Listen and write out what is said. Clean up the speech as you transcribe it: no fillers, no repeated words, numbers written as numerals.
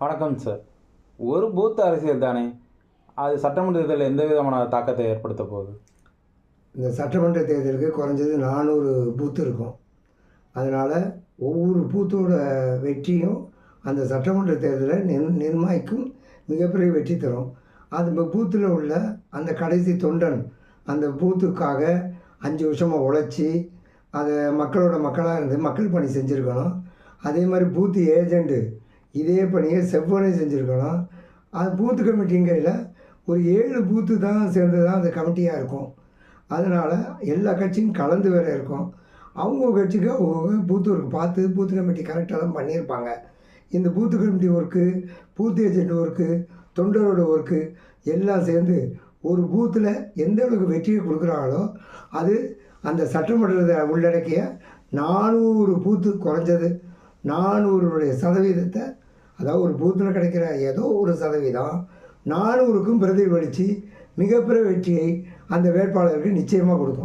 வணக்கம் சார். ஒரு பூத் அரசியல் தானே, அது சட்டமன்ற தேர்தலில் எந்த விதமான தாக்கத்தை ஏற்படுத்த போகுது? இந்த சட்டமன்ற தேர்தலுக்கு குறைஞ்சது 400 பூத்து இருக்கும். அதனால் ஒவ்வொரு பூத்தோட வெற்றியும் அந்த சட்டமன்ற தேர்தலை நிர்ணயிக்கும் மிகப்பெரிய வெற்றி தரும். அந்த பூத்தில் உள்ள அந்த கடைசி தொண்டன் அந்த பூத்துக்காக 5 வருஷமாக உழைச்சி அதை மக்களோட மக்களாக இருந்து மக்கள் பணி செஞ்சுருக்கணும். அதே மாதிரி பூத்து ஏஜெண்ட்டு இதே பணியை செவ்வனே செஞ்சுருக்கணும். அது பூத்து கமிட்டிங்கையில் ஒரு 7 பூத்து தான் சேர்ந்து தான் அந்த கமிட்டியாக இருக்கும். அதனால் எல்லா கட்சியும் கலந்து வேறு இருக்கும். அவங்க கட்சிக்கு அவங்க பூத்து ஒர்க்கு பார்த்து பூத்து கமிட்டி கரெக்டாக தான் பண்ணியிருப்பாங்க. இந்த பூத்து கமிட்டி ஒர்க்கு, பூத்து ஏஜெண்ட் ஒர்க்கு, தொண்டரோட ஒர்க்கு எல்லாம் சேர்ந்து ஒரு பூத்தில் எந்த அளவுக்கு வெற்றியை கொடுக்குறாங்களோ அது அந்த சட்டமன்றத்தை உள்ளடக்கிய 400 பூத்து குறைஞ்சது 400 சதவீதத்தை, அதாவது ஒரு பூத்தில் கிடைக்கிற ஏதோ ஒரு சதவீதம் 400க்கும் பிரதிபலித்து மிகப்பெரிய வெற்றியை அந்த வேட்பாளருக்கு நிச்சயமாக கொடுக்கும்.